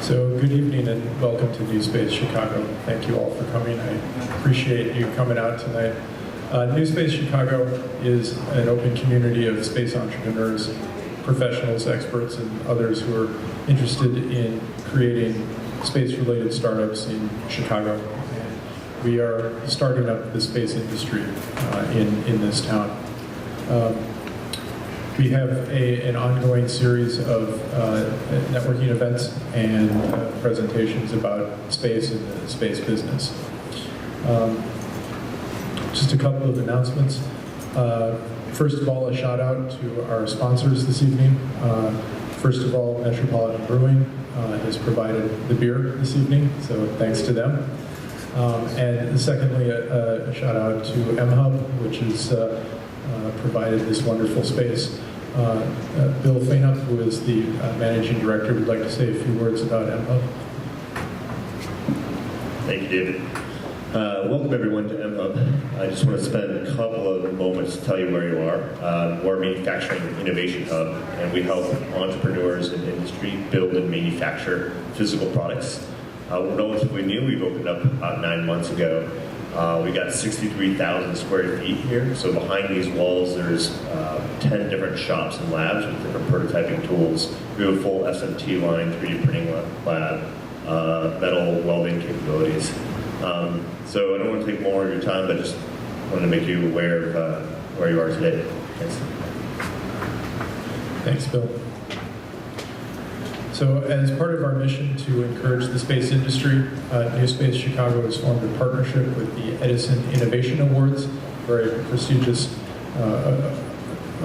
So good evening and welcome to NewSpace Chicago. Thank you all for coming. I appreciate you coming out tonight. NewSpace Chicago is an open community of space entrepreneurs, professionals, experts, and others who are interested in creating space-related startups in Chicago. And we are starting up the space industry in this town. We have an ongoing series of networking events and presentations about space and the space business. Just a couple of announcements. First of all, a shout out to our sponsors this evening. First of all, Metropolitan Brewing has provided the beer this evening, so thanks to them. And secondly, a shout out to MHub, which has provided this wonderful space. Bill Fainup, who is the managing director, would like to say a few words about MHub. Thank you, David. Welcome everyone to MHub. I just want to spend a couple of moments to tell you where you are. We're a manufacturing innovation hub, and we help entrepreneurs in industry build and manufacture physical products. We're relatively new. We've opened up about 9 months ago. We got 63,000 square feet here. So behind these walls, there's 10 different shops and labs with different prototyping tools. We have a full SMT line, 3D printing lab, metal welding capabilities. So I don't want to take more of your time, but just wanted to make you aware of where you are today. Thanks. Thanks, Bill. So as part of our mission to encourage the space industry, NewSpace Chicago has formed a partnership with the Edison Innovation Awards, very prestigious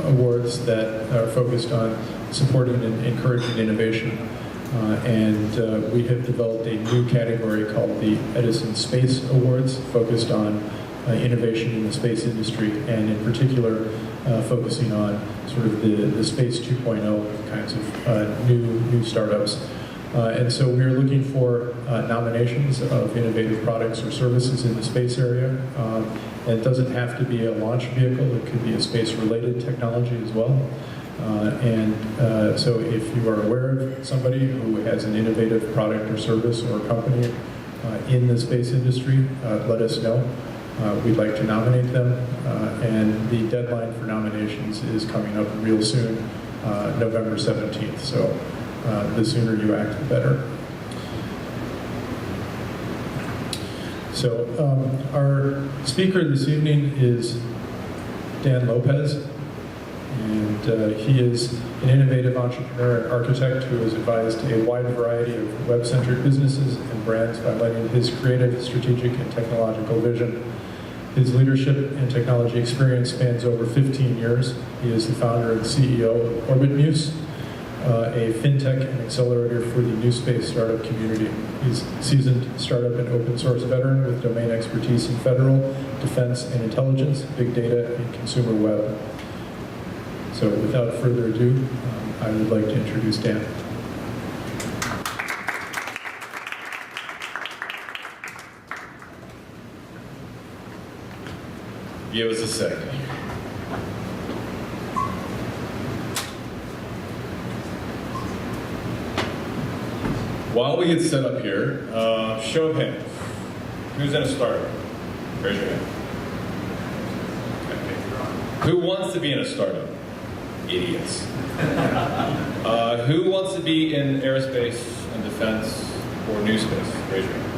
awards that are focused on supporting and encouraging innovation. And we have developed a new category called the Edison Space Awards, focused on innovation in the space industry, and in particular focusing on sort of the Space 2.0 kinds of new startups. And so we are looking for nominations of innovative products or services in the space area. And it doesn't have to be a launch vehicle, it could be a space-related technology as well. So if you are aware of somebody who has an innovative product or service or company in the space industry, let us know. We'd like to nominate them, and the deadline for nominations is coming up real soon, November 17th. So the sooner you act, the better. So our speaker this evening is Dan Lopez. And he is an innovative entrepreneur and architect who has advised a wide variety of web-centric businesses and brands by lending his creative, strategic, and technological vision. His leadership and technology experience spans over 15 years. He is the founder and CEO of OrbitMuse, a FinTech and Accelerator for the NewSpace startup community. He's a seasoned startup and open source veteran with domain expertise in federal, defense, and intelligence, big data, and consumer web. So without further ado, I would like to introduce Dan. Give us a second. While we get set up here, show of hands. Who's in a startup? Raise your hand. Okay. Who wants to be in a startup? Idiots. Who wants to be in aerospace and defense or NewSpace? Raise your hand.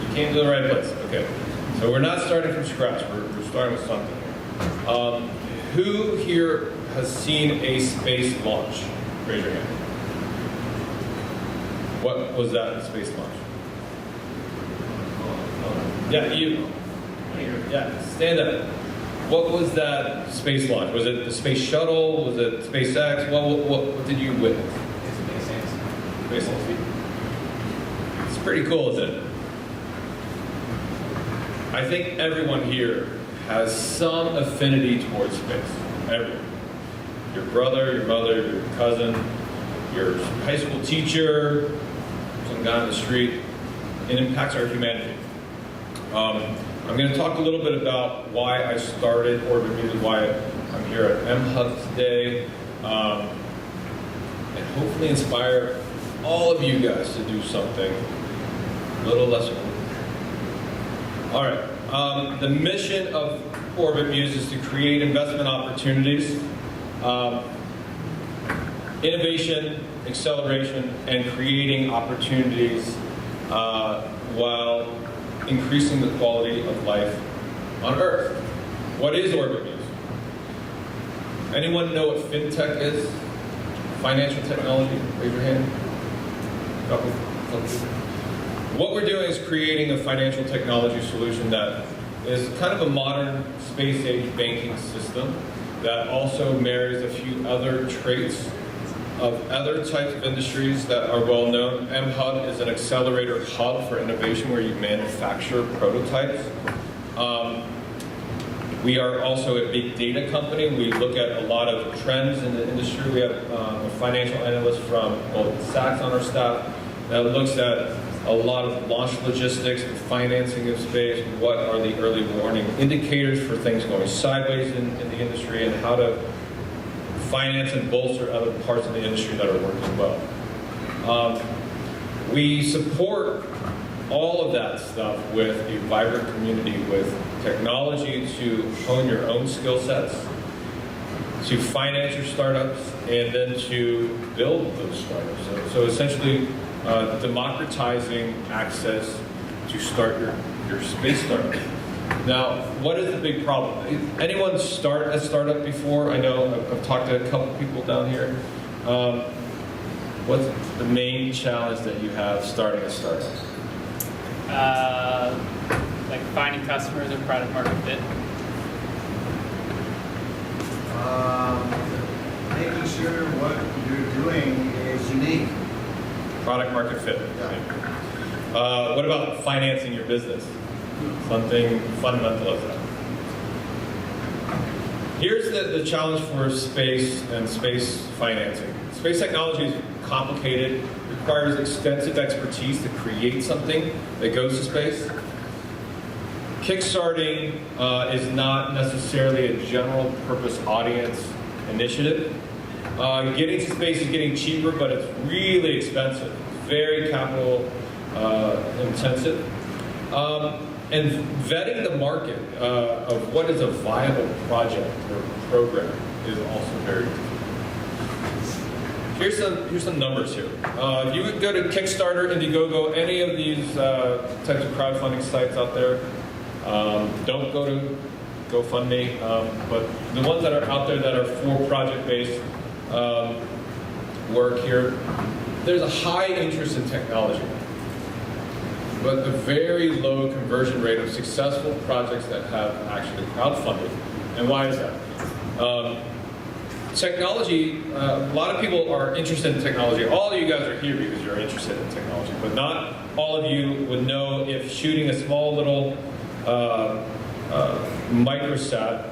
You came to the right place. Okay. So we're not starting from scratch. We're starting with something here. Who here has seen a space launch? Raise your hand. What was that space launch? Yeah, you. Yeah, stand up. What was that space launch? Was it the space shuttle? Was it SpaceX? What did you witness? It's SpaceX. SpaceX. It's pretty cool, isn't it? I think everyone here has some affinity towards space. Everyone. Your brother, your mother, your cousin, your high school teacher, some guy on the street. It impacts our humanity. I'm going to talk a little bit about why I started OrbitMuse, why I'm here at MHub today, and hopefully inspire all of you guys to do something a little less work. All right, the mission of OrbitMuse is to create investment opportunities, innovation, acceleration, and creating opportunities while increasing the quality of life on Earth. What is OrbitMuse? Anyone know what FinTech is? Financial technology? Raise your hand. Couple. What we're doing is creating a financial technology solution that is kind of a modern space-age banking system that also marries a few other traits of other types of industries that are well known. MHub is an accelerator hub for innovation where you manufacture prototypes. We are also a big data company. We look at a lot of trends in the industry. We have a financial analyst from Goldman Sachs on our staff that looks at a lot of launch logistics, the financing of space, what are the early warning indicators for things going sideways in the industry, and how to finance and bolster other parts of the industry that are working well. We support all of that stuff with a vibrant community, with technology to hone your own skill sets, to finance your startups, and then to build those startups. So essentially, democratizing access to start your space startup. Now, what is the big problem? Anyone start a startup before? I know I've talked to a couple people down here. What's the main challenge that you have starting a startup? Like finding customers or product market fit. Making sure what you're doing is unique. Product market fit. Yeah. What about financing your business? Something fundamental of that. Here's the challenge for space and space financing. Space technology is complicated, requires extensive expertise to create something that goes to space. Kickstarting is not necessarily a general purpose audience initiative. Getting to space is getting cheaper, but it's really expensive, very capital intensive. And vetting the market of what is a viable project or program is also very difficult. Here's some numbers here. If you would go to Kickstarter, Indiegogo, any of these types of crowdfunding sites out there, don't go to GoFundMe, but the ones that are out there that are for project-based work here, there's a high interest in technology, but a very low conversion rate of successful projects that have actually crowdfunded. And why is that? Technology, a lot of people are interested in technology. All of you guys are here because you're interested in technology, but not all of you would know if shooting a small little microsat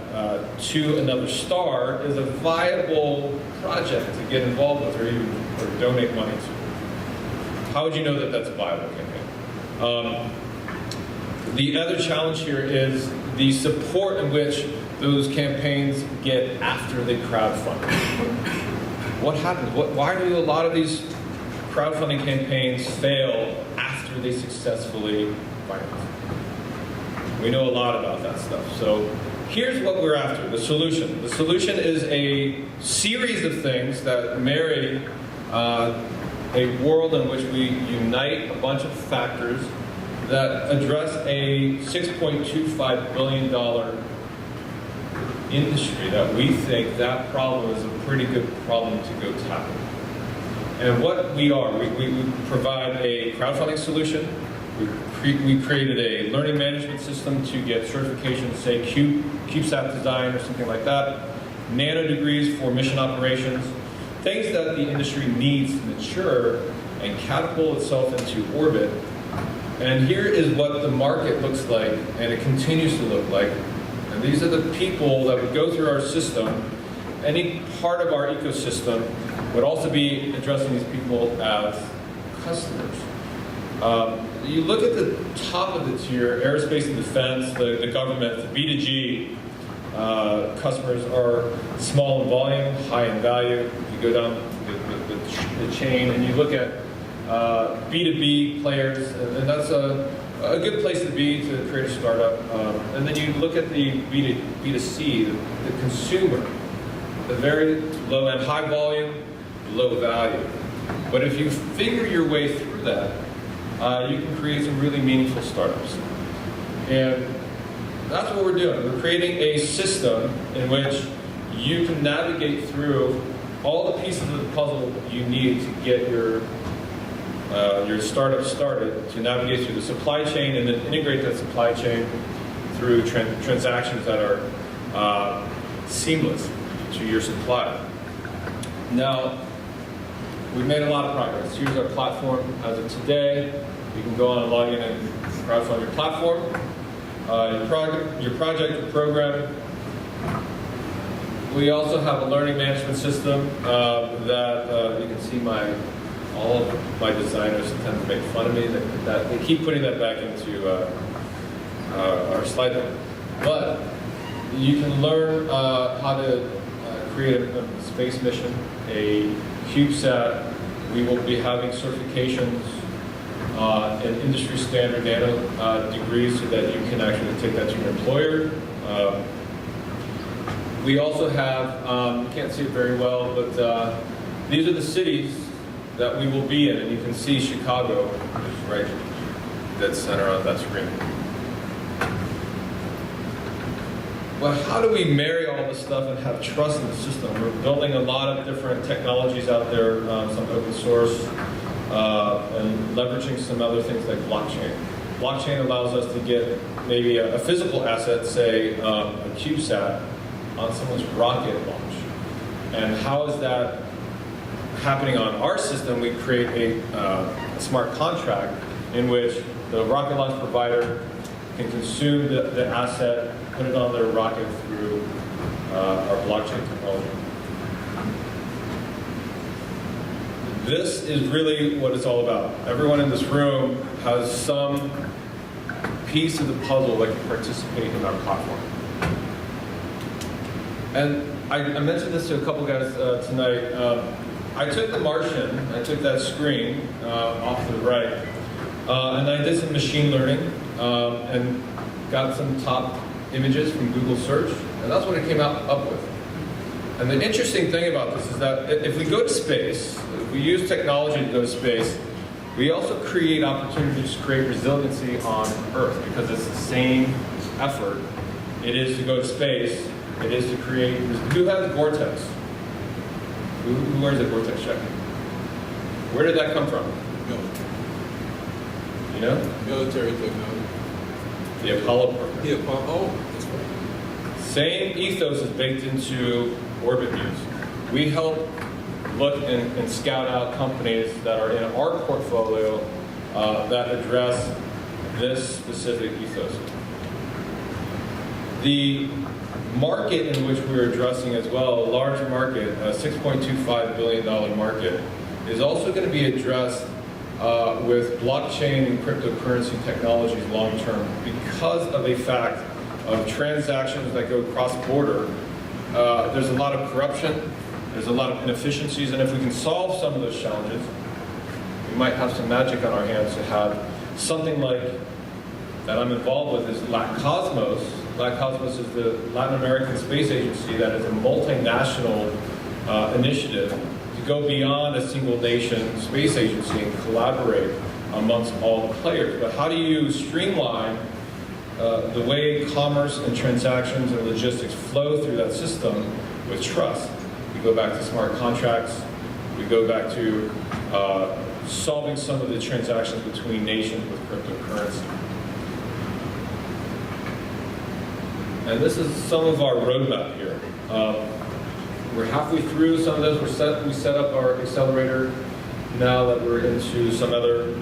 to another star is a viable project to get involved with or donate money to. How would you know that that's a viable campaign? The other challenge here is the support in which those campaigns get after they crowdfund. What happens? Why do a lot of these crowdfunding campaigns fail after they successfully finance? We know a lot about that stuff. So here's what we're after, the solution. The solution is a series of things that marry a world in which we unite a bunch of factors that address a $6.25 billion industry that we think that problem is a pretty good problem to go tackle. And what we are, we provide a crowdfunding solution. We created a learning management system to get certification, say CubeSat design or something like that. Nano degrees for mission operations. Things that the industry needs to mature and catapult itself into orbit. And here is what the market looks like, and it continues to look like. And these are the people that would go through our system. Any part of our ecosystem would also be addressing these people as customers. You look at the top of the tier, aerospace and defense, the government, the B2G customers are small in volume, high in value. You go down the chain and you look at B2B players, and that's a good place to be to create a startup. And then you look at the B2C, the consumer, the very low end, high volume, low value. But if you figure your way through that, you can create some really meaningful startups. And that's what we're doing. We're creating a system in which you can navigate through all the pieces of the puzzle you need to get your startup started, to navigate through the supply chain and then integrate that supply chain through transactions that are seamless to your supplier. Now, we've made a lot of progress. Here's our platform as of today. You can go on and log in and crowdfund your platform, your project, your program. We also have a learning management system that you can see all of my designers sometimes make fun of me that they keep putting that back into our slide deck. But you can learn how to create a space mission, a CubeSat. We will be having certifications and industry standard nano degrees so that you can actually take that to your employer. We also have, you can't see it very well, but these are the cities that we will be in, and you can see Chicago is right dead center on that screen. But how do we marry all this stuff and have trust in the system? We're building a lot of different technologies out there, some open source, and leveraging some other things like blockchain. Blockchain allows us to get maybe a physical asset, say a CubeSat, on someone's rocket launch. And how is that happening on our system? We create a smart contract in which the rocket launch provider can consume the asset, put it on their rocket through our blockchain technology. This is really what it's all about. Everyone in this room has some piece of the puzzle that can participate in our platform. And I mentioned this to a couple guys tonight. I took the Martian, I took that screen off to the right, and I did some machine learning and got some top images from Google search, and that's what it came up with. And the interesting thing about this is that if we go to space, if we use technology to go to space, we also create opportunities to create resiliency on Earth, because it's the same effort. It is to go to space, it is to create, who has Gore-Tex? Who wears a Gore-Tex jacket? Where did that come from? You know? Military technology. The Apollo program. The Apollo, oh, that's right. Same ethos is baked into OrbitMuse. We help look and scout out companies that are in our portfolio that address this specific ethos. The market in which we're addressing as well, a large market, a $6.25 billion market, is also going to be addressed with blockchain and cryptocurrency technologies long term, because of a fact of transactions that go cross-border. There's a lot of corruption, there's a lot of inefficiencies, and if we can solve some of those challenges, we might have some magic on our hands to have something like that I'm involved with is LACOSMOS. LACOSMOS is the Latin American Space Agency that is a multinational initiative to go beyond a single nation space agency and collaborate amongst all the players. But how do you streamline the way commerce and transactions and logistics flow through that system with trust? We go back to smart contracts. We go back to solving some of the transactions between nations with cryptocurrency. And this is some of our roadmap here. We're halfway through some of this. We set up our accelerator now that we're into some other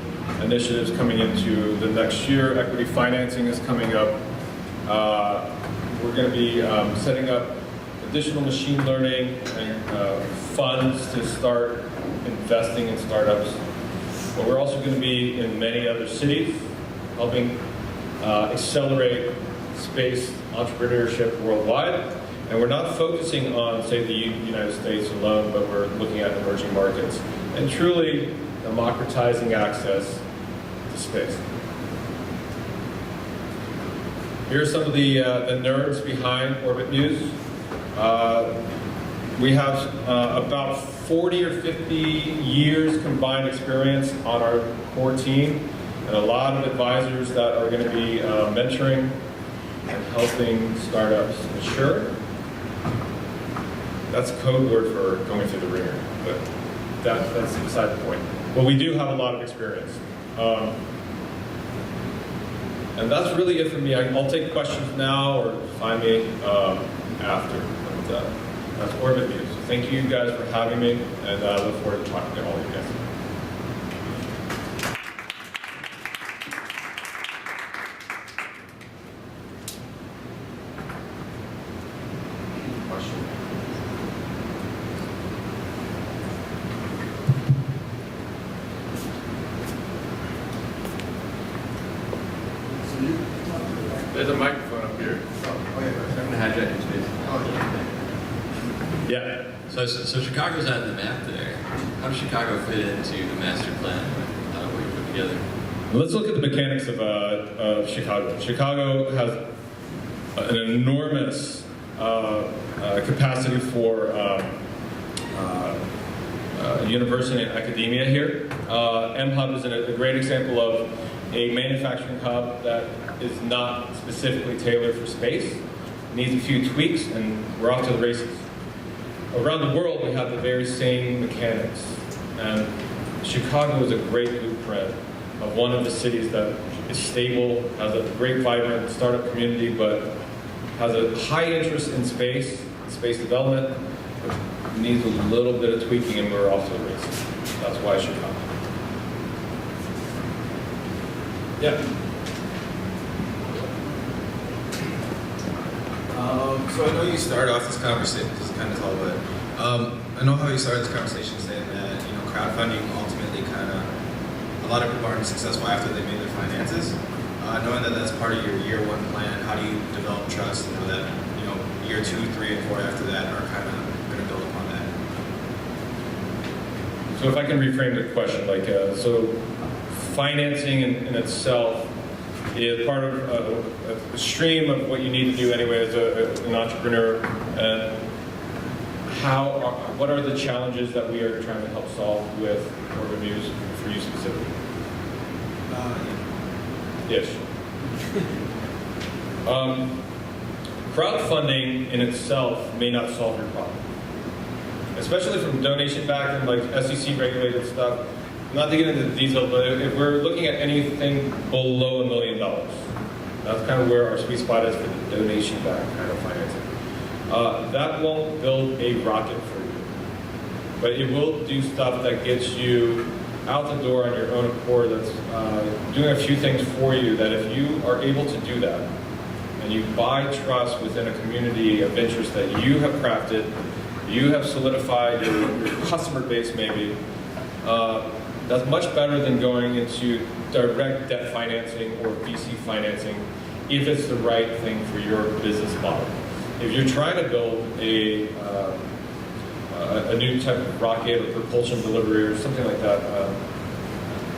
initiatives coming into the next year. Equity financing is coming up. We're going to be setting up additional machine learning and funds to start investing in startups. But we're also going to be in many other cities, helping accelerate space entrepreneurship worldwide. And we're not focusing on, say, the United States alone, but we're looking at emerging markets. And truly, democratizing access to space. Here are some of the nerds behind OrbitMuse. We have about 40 or 50 years combined experience on our core team, and a lot of advisors that are going to be mentoring and helping startups mature. That's a code word for going through the ringer, but that's beside the point. But we do have a lot of experience. And that's really it for me. I'll take questions now or find me after. But, that's OrbitMuse. Thank you guys for having me, and I look forward to talking to all of you guys. There's a microphone up here. I'm gonna hijack your space. Yeah. So Chicago's not in the map there. How does Chicago fit into the master plan? What you put together? Let's look at the mechanics of Chicago. Chicago has an enormous capacity for university and academia here. M-Hub is a great example of a manufacturing hub that is not specifically tailored for space. It needs a few tweaks, and we're off to the races. Around the world, we have the very same mechanics. And Chicago is a great blueprint of one of the cities that is stable, has a great, vibrant startup community, but has a high interest in space development, but needs a little bit of tweaking, and we're off to the races. That's why Chicago. Yeah. So I know you started off this conversation, this is kind of tall, but I know how you started this conversation saying that, crowdfunding ultimately a lot of people aren't successful after they made their finances. Knowing that that's part of your year one plan, how do you develop trust and know that, year 2, 3, and 4 after that are kind of going to build upon that? So if I can reframe the question, so financing in itself is part of a stream of what you need to do anyway as an entrepreneur. And what are the challenges that we are trying to help solve with OrbitMuse for you specifically? Yes. Crowdfunding in itself may not solve your problem, especially from donation-backed and SEC regulated stuff. Not to get into the details, but if we're looking at anything below $1 million, that's kind of where our sweet spot is for the donation-backed kind of financing. That won't build a rocket for you, but it will do stuff that gets you out the door on your own accord, that's doing a few things for you, that if you are able to do that, and you buy trust within a community of interest that you have crafted, you have solidified your customer base maybe, that's much better than going into direct debt financing or VC financing if it's the right thing for your business model. If you're trying to build a new type of rocket or propulsion delivery or something like that,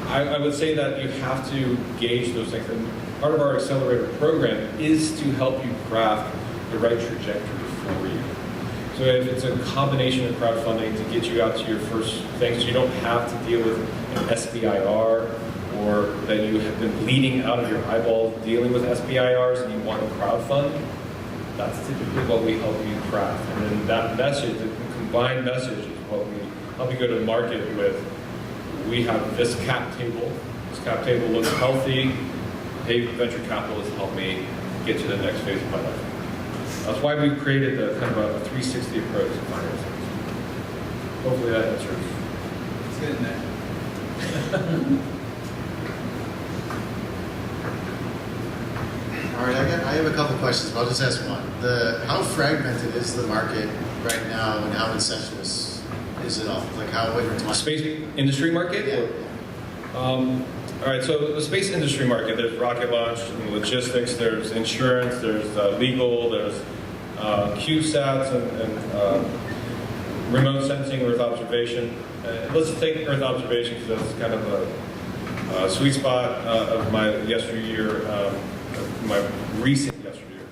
I would say that you have to gauge those things. And part of our accelerator program is to help you craft the right trajectory for you. So if it's a combination of crowdfunding to get you out to your first things, you don't have to deal with an SBIR, or that you have been bleeding out of your eyeballs dealing with SBIRs and you want to crowdfund, that's typically what we help you craft. And then that message, the combined message, is what we help you go to market with. We have this cap table. This cap table looks healthy. Hey, venture capitalists, help me get to the next phase of my life. That's why we created the kind of a 360 approach to financing. Hopefully that answers. It's good in there. All right, I have a couple questions, but I'll just ask one. How fragmented is the market right now, and how incestuous is it all? Space industry market? Yeah. All right, so the space industry market, there's rocket launch and logistics, there's insurance, there's legal, there's CubeSats and remote sensing, Earth observation. let's take Earth observation because that's kind of a sweet spot of my yesteryear, of my recent yesteryear.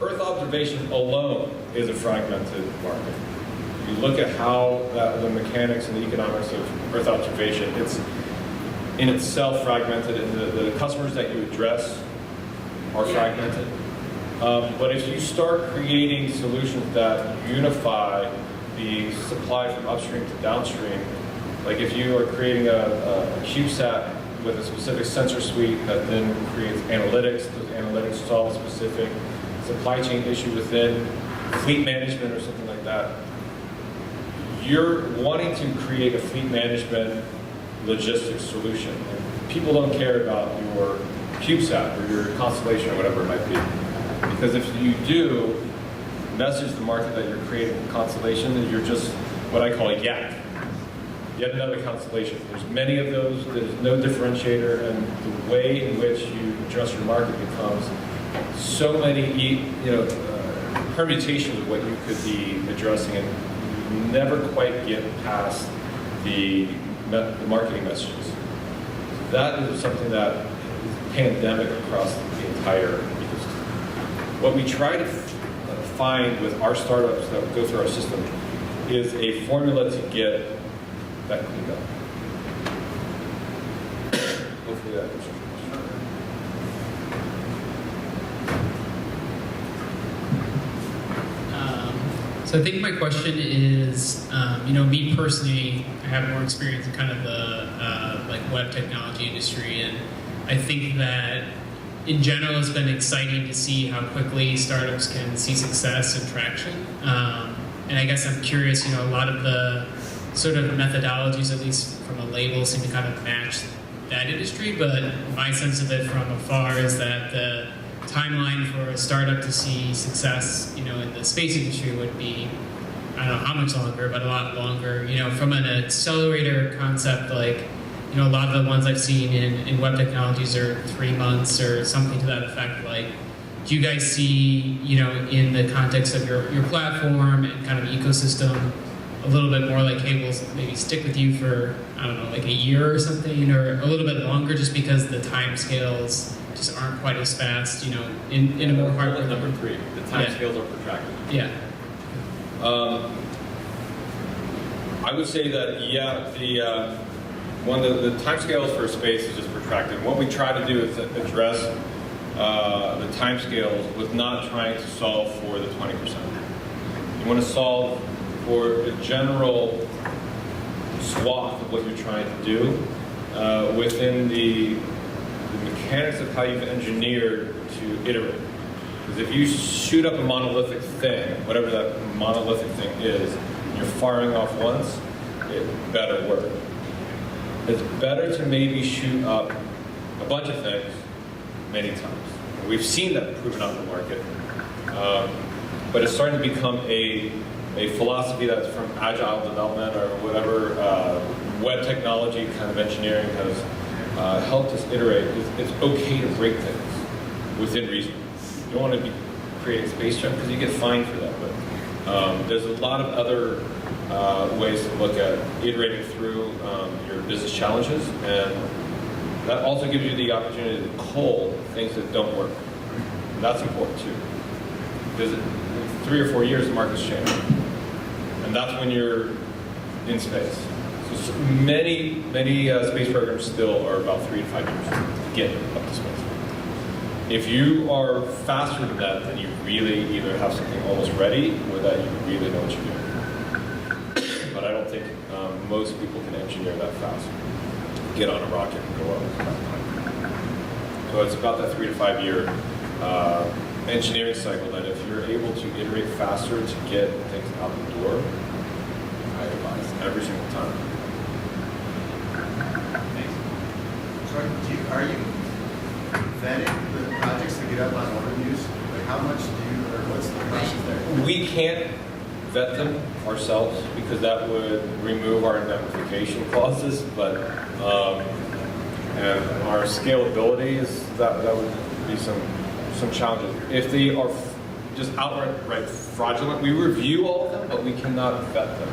Earth observation alone is a fragmented market. If you look at how the mechanics and the economics of Earth observation, it's in itself fragmented, and the customers that you address are fragmented. But if you start creating solutions that unify the supply from upstream to downstream, like if you are creating a CubeSat with a specific sensor suite that then creates analytics, those analytics solve a specific supply chain issue within fleet management or something like that, you're wanting to create a fleet management logistics solution. And people don't care about your CubeSat or your constellation or whatever it might be. Because if you do message the market that you're creating a constellation, then you're just what I call a yak. Yet another constellation. There's many of those, there's no differentiator, and the way in which you address your market becomes so many permutations of what you could be addressing, and you never quite get past the marketing messages. That is something that is pandemic across the entire ecosystem. What we try to find with our startups that go through our system is a formula to get that cleaned up. Hopefully that answers your question. So I think my question is, me personally, I have more experience in kind of the web technology industry, and I think that in general it's been exciting to see how quickly startups can see success and traction. And I guess I'm curious, a lot of the sort of methodologies, at least from a label, seem to kind of match that industry, but my sense of it from afar is that the timeline for a startup to see success, in the space industry would be, I don't know how much longer, but a lot longer. From an accelerator concept, like, a lot of the ones I've seen in web technologies are 3 months or something to that effect. Like, do you guys see, in the context of your platform and kind of ecosystem, a little bit more like, hey, we'll maybe stick with you for, I don't know, like a year or something, or a little bit longer, just because the time scales just aren't quite as fast, in a more hardware. Number 3, the time scales are protracted. Yeah. I would say that, the time scales for space is just protracted. What we try to do is address the time scales with not trying to solve for the 20%. You want to solve for a general swath of what you're trying to do within the mechanics of how you've engineered to iterate. Because if you shoot up a monolithic thing, whatever that monolithic thing is, and you're firing off once, it better work. It's better to maybe shoot up a bunch of things many times. We've seen that proven out in the market, but it's starting to become a philosophy that's from agile development or whatever web technology kind of engineering has helped us iterate. It's okay to break things within reason. You don't want to be creating space junk because you get fined for that, but there's a lot of other ways to look at iterating through your business challenges, and that also gives you the opportunity to cull things that don't work. And that's important too, because in 3 or 4 years the market's changed, and that's when you're in space. So many space programs still are about 3 to 5 years to get up to space. If you are faster than that, then you really either have something almost ready or that you really know what you're doing. But I don't think most people can engineer that fast. Get on a rocket and go up. So it's about that 3 to 5 year engineering cycle that if you're able to iterate faster to get things out the door, I advise every single time. So are you vetting the projects to get up on OrbitMuse? Like how much do you, or what's the process there? We can't vet them ourselves because that would remove our indemnification clauses, but and our scalability is that would be some challenges. If they are just outright fraudulent, we review all of them, but we cannot vet them.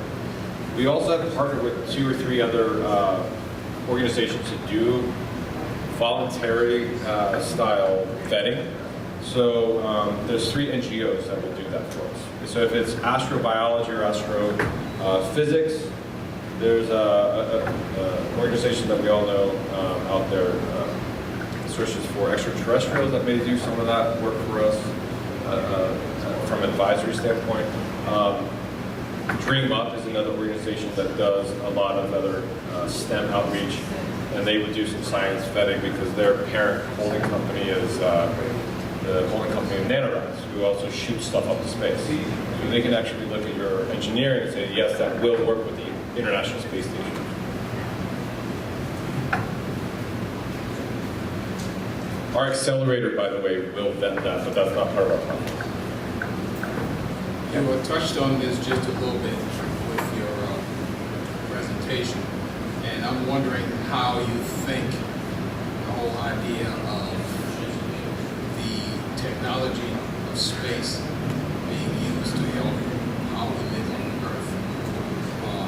We also have partnered with 2 or 3 other organizations to do voluntary style vetting. So there's 3 NGOs that will do that for us. So if it's astrobiology or astrophysics, there's an organization that we all know out there, searches for extraterrestrials that may do some of that work for us from an advisory standpoint. Dream Up is another organization that does a lot of other STEM outreach, and they would do some science vetting because their parent holding company is the holding company of NanoRats, who also shoots stuff up to space. So they can actually look at your engineering and say, yes, that will work with the International Space Station. Our accelerator, by the way, will vet that, but that's not part of our process. You touched on this just a little bit with your presentation, and I'm wondering how you think the whole idea of the technology of space being used to help how we live on Earth,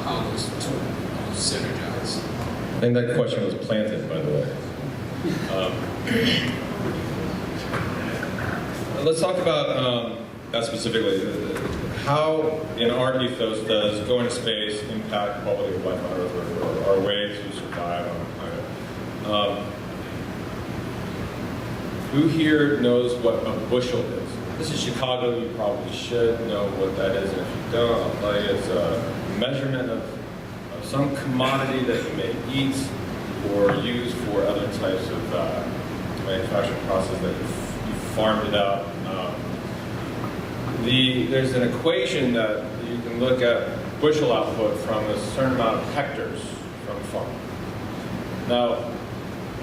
how those two synergize. I think that question was planted, by the way. Let's talk about that specifically. How, in our ethos, does going to space impact quality of life on Earth, or our way to survive on the planet? Who here knows what a bushel is? This is Chicago. You probably should know what that is, and if you don't, I'll tell you. It's a measurement of some commodity that you may eat or use for other types of manufacturing process that you farmed it out. There's an equation that you can look at bushel output from a certain amount of hectares from a farm. Now,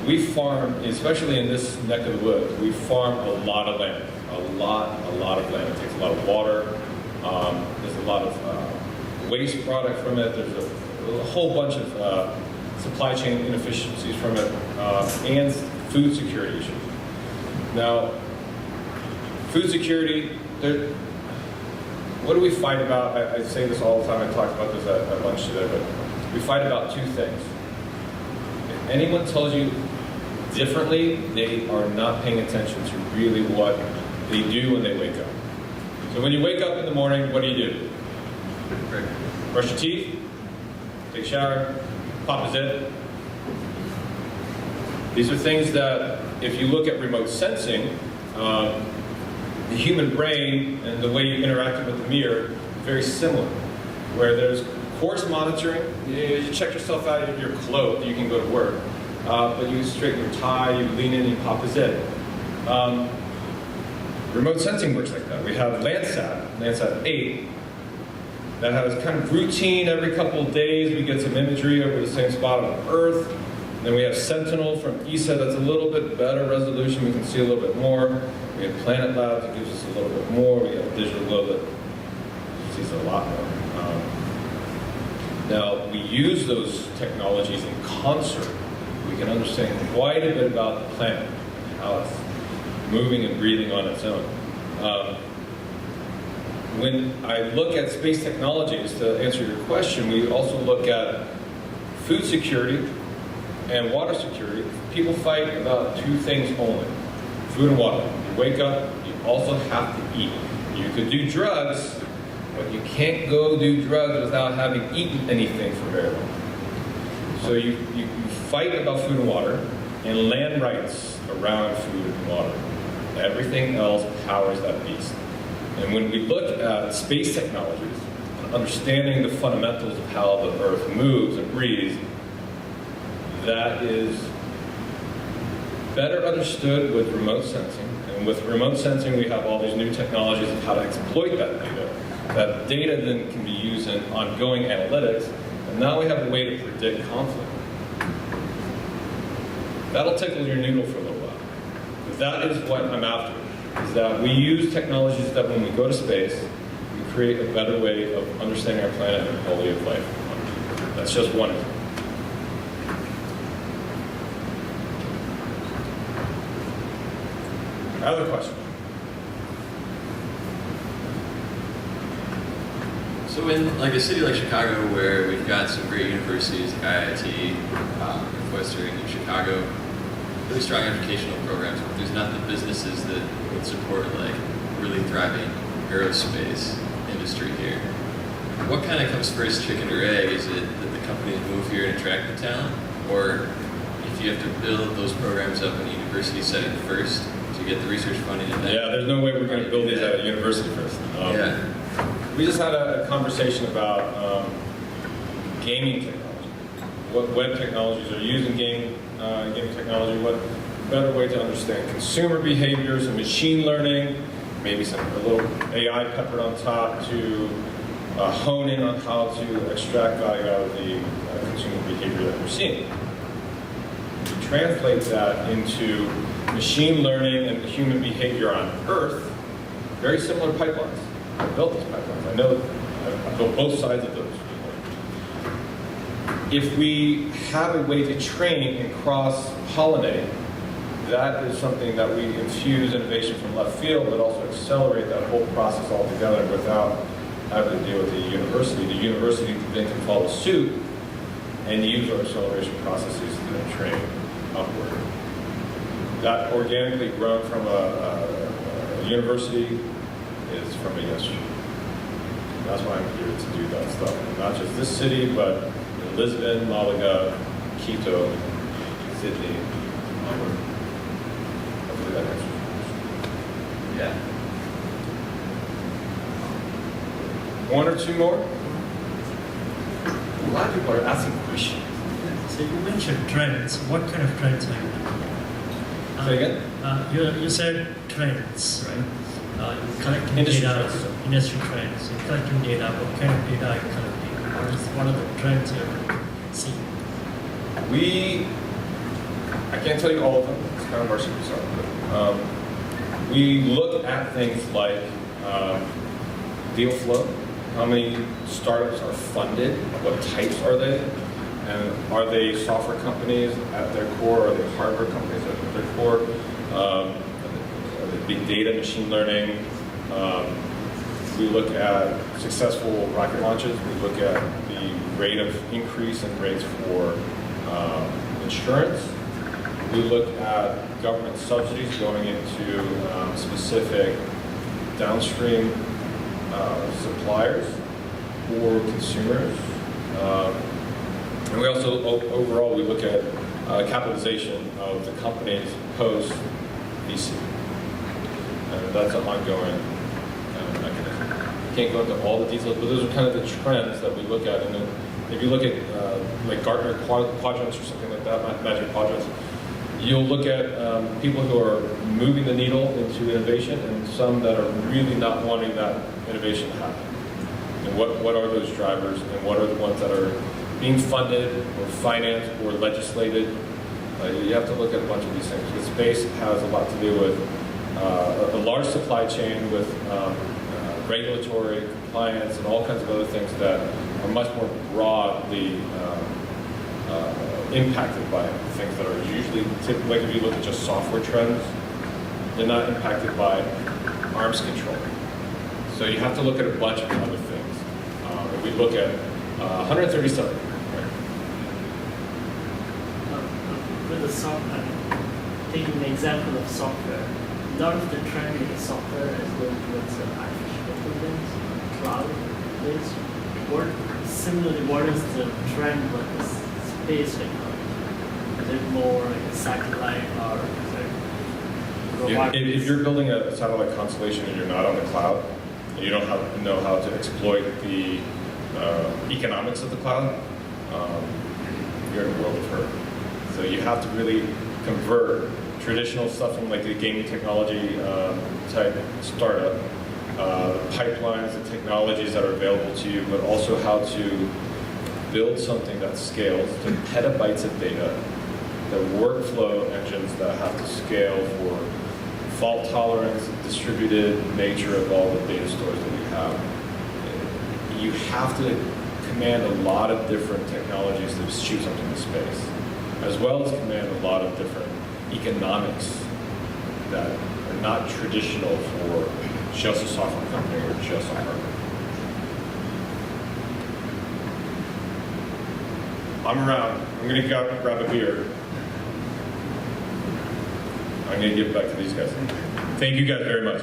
we farm, especially in this neck of the woods, we farm a lot of land, a lot of land. It takes a lot of water. There's a lot of waste product from it. There's a whole bunch of supply chain inefficiencies from it, and food security issues. Now, food security, what do we fight about? I say this all the time. I talked about this at lunch today, but we fight about 2 things. If anyone tells you differently, they are not paying attention to really what they do when they wake up. So when you wake up in the morning, what do? Brush your teeth, take a shower, pop a zip. These are things that, if you look at remote sensing, the human brain and the way you interact with the mirror is very similar, where there's course monitoring. You check yourself out in your clothes, you can go to work, but you straighten your tie, you lean in, and you pop a zip. Remote sensing works like that. We have Landsat 8, that has kind of routine every couple of days. We get some imagery over the same spot on Earth. And then we have Sentinel from ESA that's a little bit better resolution. We can see a little bit more. We have Planet Labs that gives us a little bit more. We have Digital Glow that sees a lot more. Now, we use those technologies in concert. We can understand quite a bit about the planet and how it's moving and breathing on its own. When I look at space technologies, to answer your question, we also look at food security and water security. People fight about 2 things only: food and water. You wake up, you also have to eat. You could do drugs, but you can't go do drugs without having eaten anything for very long. So you fight about food and water and land rights around food and water. Everything else powers that beast. And when we look at space technologies, and understanding the fundamentals of how the Earth moves and breathes, that is better understood with remote sensing. And with remote sensing, we have all these new technologies of how to exploit that data. That data then can be used in ongoing analytics, and now we have a way to predict conflict. That'll tickle your noodle for a little while. Because that is what I'm after. Is that we use technologies that when we go to space, we create a better way of understanding our planet and quality of life. That's just one example. Other question? So in like a city like Chicago, where we've got some great universities like IIT, Northwestern, and Chicago, really strong educational programs, but there's not the businesses that would support like really thriving aerospace industry here. What kind of comes first, chicken or egg? Is it that the companies move here and attract the talent, or if you have to build those programs up in a university setting first to get the research funding? And then Yeah, there's no way we're going to build these at a university first. Yeah. We just had a conversation about gaming technology. What web technologies are used in gaming technology? What better way to understand consumer behaviors and machine learning? Maybe a little AI peppered on top to hone in on how to extract value out of the consumer behavior that we're seeing. To translate that into machine learning and human behavior on Earth, very similar pipelines. I built these pipelines. I know I've built both sides of those. If we have a way to train and cross-pollinate, that is something that we infuse innovation from left field, but also accelerate that whole process altogether without having to deal with the university. The university then can follow suit and use our acceleration processes to then train upward. That organically grown from a university is from a yes. That's why I'm here to do that stuff. And not just this city, but in Lisbon, Malaga, Quito, Sydney, onward. Hopefully that answers your question. Yeah. One or two more? A lot of people are asking questions. So you mentioned trends. What kind of trends are you looking? Say again? You said trends, right? You're collecting Industry data, trends. industry trends. You're collecting data. What kind of data are you collecting? What are the trends you're seeing? I can't tell you all of them. It's kind of our secret sauce. We look at things like deal flow. How many startups are funded? What types are they? And are they software companies at their core? Are they hardware companies at their core? Are they big data, machine learning? We look at successful rocket launches. We look at the rate of increase in rates for insurance. We look at government subsidies going into specific downstream suppliers or consumers. And we also, overall, we look at capitalization of the companies post VC. And that's an ongoing mechanism. Can't go into all the details, but those are kind of the trends that we look at. And then if you look at like Gartner quadrants or something like that, Magic Quadrants, you'll look at people who are moving the needle into innovation and some that are really not wanting that innovation to happen. And what are those drivers and what are the ones that are being funded or financed or legislated? You have to look at a bunch of these things because space has a lot to do with a large supply chain with regulatory compliance and all kinds of other things that are much more broadly impacted by things that are usually, like if you look at just software trends, they're not impacted by arms control. So you have to look at a bunch of other things. If we look at 137. With the software, taking the example of software, a lot of the trend in the software is going towards artificial intelligence, cloud-based. Similarly, what is the trend with the space technology? Is it more like a satellite or is it robotics? If you're building a satellite constellation and you're not on the cloud, and you don't know how to exploit the economics of the cloud, you're in a world of hurt. So you have to really convert traditional stuff from like the gaming technology type startup, the pipelines, the technologies that are available to you, but also how to build something that scales to petabytes of data, the workflow engines that have to scale for fault tolerance, distributed nature of all the data stores that we have. You have to command a lot of different technologies to shoot something in space, as well as command a lot of different economics that are not traditional for just a software company or just a hardware. I'm around. I'm going to go grab a beer. I'm going to give it back to these guys. Thank you guys very much.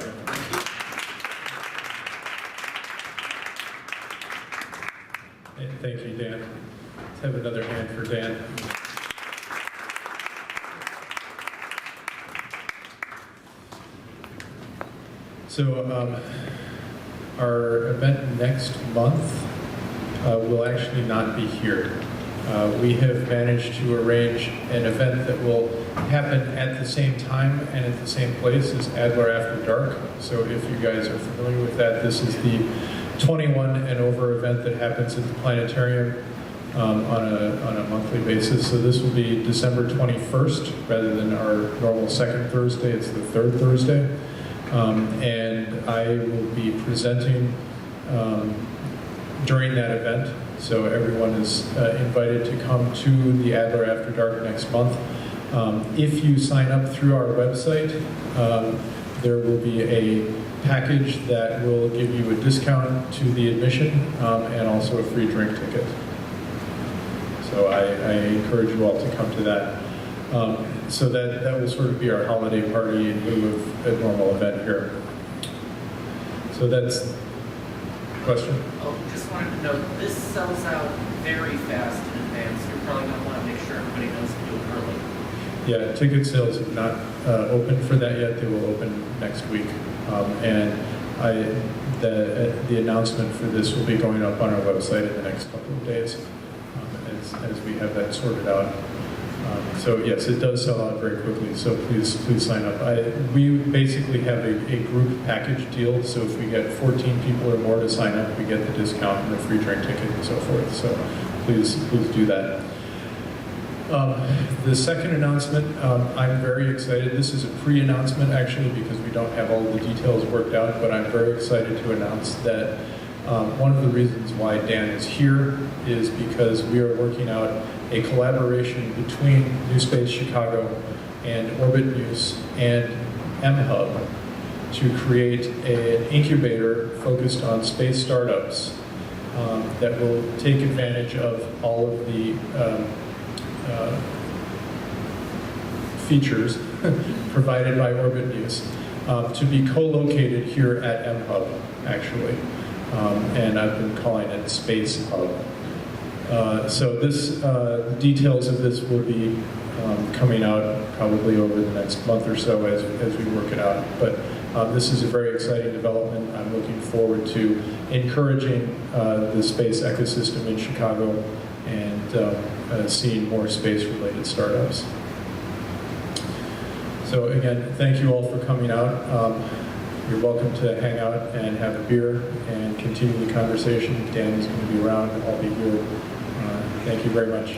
Thank you, Dan. Let's have another hand for Dan. So our event next month will actually not be here. We have managed to arrange an event that will happen at the same time and at the same place as Adler After Dark. So if you guys are familiar with that, this is the 21 and over event that happens at the planetarium on a monthly basis. So this will be December 21st rather than our normal second Thursday. It's the third Thursday. And I will be presenting during that event. So everyone is invited to come to the Adler After Dark next month. If you sign up through our website, there will be a package that will give you a discount to the admission and also a free drink ticket. So I encourage you all to come to that. So that will sort of be our holiday party in lieu of a normal event here. So that's the question. Oh, just wanted to note, this sells out very fast in advance. You're probably going to want to make sure everybody knows to do it early. Yeah, ticket sales have not opened for that yet. They will open next week. And the announcement for this will be going up on our website in the next couple of days as we have that sorted out. So yes, it does sell out very quickly, so please sign up. We basically have a group package deal, so if we get 14 people or more to sign up, we get the discount and the free drink ticket and so forth, so please do that. The second announcement, I'm very excited. This is a pre-announcement actually because we don't have all the details worked out, but I'm very excited to announce that one of the reasons why Dan is here is because we are working out a collaboration between NewSpace Chicago and OrbitMuse and mHub to create an incubator focused on space startups that will take advantage of all of the features provided by OrbitMuse to be co-located here at mHub, actually. And I've been calling it Space Hub. So the details of this will be coming out probably over the next month or so as we work it out. But this is a very exciting development. I'm looking forward to encouraging the space ecosystem in Chicago and seeing more space-related startups. So again, thank you all for coming out. You're welcome to hang out and have a beer and continue the conversation. Dan is going to be around, and I'll be here. Thank you very much.